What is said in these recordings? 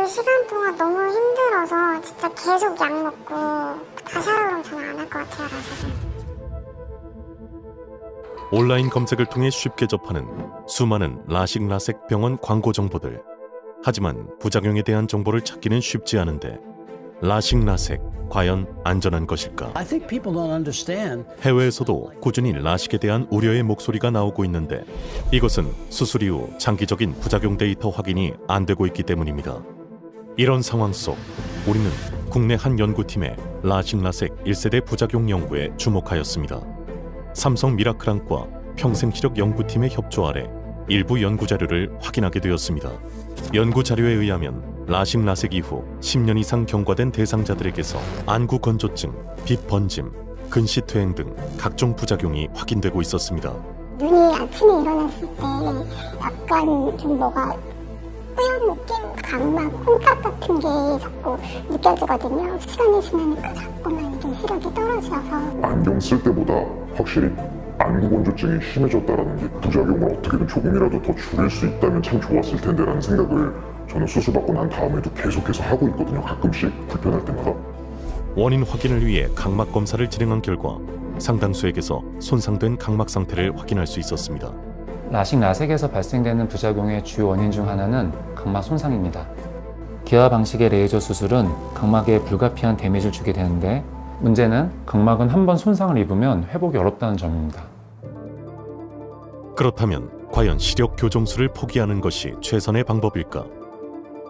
그 시간 동안 너무 힘들어서 진짜 계속 약 먹고 다시 하라 그러면 저는 안 할 것 같아요, 라섹은. 온라인 검색을 통해 쉽게 접하는 수많은 라식 라섹 병원 광고 정보들. 하지만 부작용에 대한 정보를 찾기는 쉽지 않은데 라식 라섹 과연 안전한 것일까? 해외에서도 꾸준히 라식에 대한 우려의 목소리가 나오고 있는데 이것은 수술 이후 장기적인 부작용 데이터 확인이 안 되고 있기 때문입니다. 이런 상황 속 우리는 국내 한 연구팀의 라식 라섹 1세대 부작용 연구에 주목하였습니다. 삼성 미라클안과 평생시력 연구팀의 협조 아래 일부 연구 자료를 확인하게 되었습니다. 연구 자료에 의하면 라식 라섹 이후 10년 이상 경과된 대상자들에게서 안구 건조증, 빛 번짐, 근시 퇴행 등 각종 부작용이 확인되고 있었습니다. 눈이 아침에 일어났을 때 약간 좀 뭐가 뿌연 느낌? 각막, 콩깍 같은 게 자꾸 느껴지거든요. 시간이 지나니까 자꾸만 이게 시력이 떨어져서. 안경 쓸 때보다 확실히 안구 건조증이 심해졌다는 게 부작용을 어떻게든 조금이라도 더 줄일 수 있다면 참 좋았을 텐데라는 생각을 저는 수술받고 난 다음에도 계속해서 하고 있거든요. 가끔씩 불편할 때마다. 원인 확인을 위해 각막 검사를 진행한 결과 상당수에게서 손상된 각막 상태를 확인할 수 있었습니다. 라식 라섹에서 발생되는 부작용의 주요 원인 중 하나는 각막 손상입니다. 기아 방식의 레이저 수술은 각막에 불가피한 데미지를 주게 되는데 문제는 각막은 한번 손상을 입으면 회복이 어렵다는 점입니다. 그렇다면 과연 시력 교정술을 포기하는 것이 최선의 방법일까?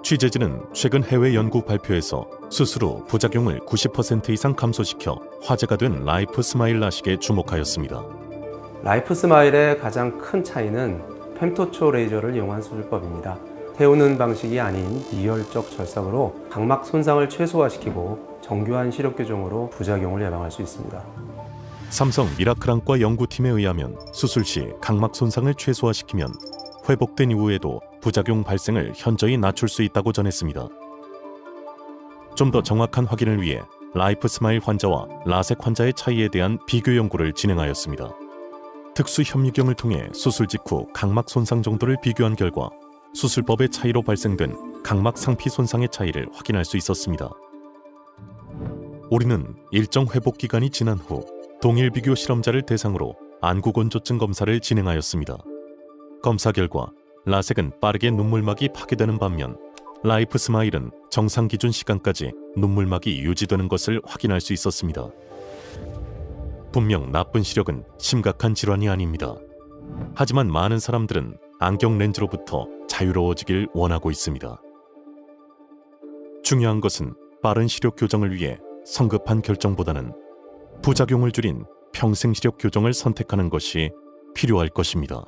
취재진은 최근 해외 연구 발표에서 수술 후 부작용을 90% 이상 감소시켜 화제가 된 라이프 스마일 라식에 주목하였습니다. 라이프 스마일의 가장 큰 차이는 펨토초 레이저를 이용한 수술법입니다. 태우는 방식이 아닌 이열적 절삭으로 각막 손상을 최소화시키고 정교한 시력 교정으로 부작용을 예방할 수 있습니다. 삼성 미라클안과 연구팀에 의하면 수술 시 각막 손상을 최소화시키면 회복된 이후에도 부작용 발생을 현저히 낮출 수 있다고 전했습니다. 좀 더 정확한 확인을 위해 라이프 스마일 환자와 라섹 환자의 차이에 대한 비교 연구를 진행하였습니다. 특수 현미경을 통해 수술 직후 각막 손상 정도를 비교한 결과 수술법의 차이로 발생된 각막 상피 손상의 차이를 확인할 수 있었습니다. 우리는 일정 회복 기간이 지난 후 동일 비교 실험자를 대상으로 안구 건조증 검사를 진행하였습니다. 검사 결과 라섹은 빠르게 눈물막이 파괴되는 반면 라이프 스마일은 정상 기준 시간까지 눈물막이 유지되는 것을 확인할 수 있었습니다. 분명 나쁜 시력은 심각한 질환이 아닙니다. 하지만 많은 사람들은 안경 렌즈로부터 자유로워지길 원하고 있습니다. 중요한 것은 빠른 시력 교정을 위해 성급한 결정보다는 부작용을 줄인 평생 시력 교정을 선택하는 것이 필요할 것입니다.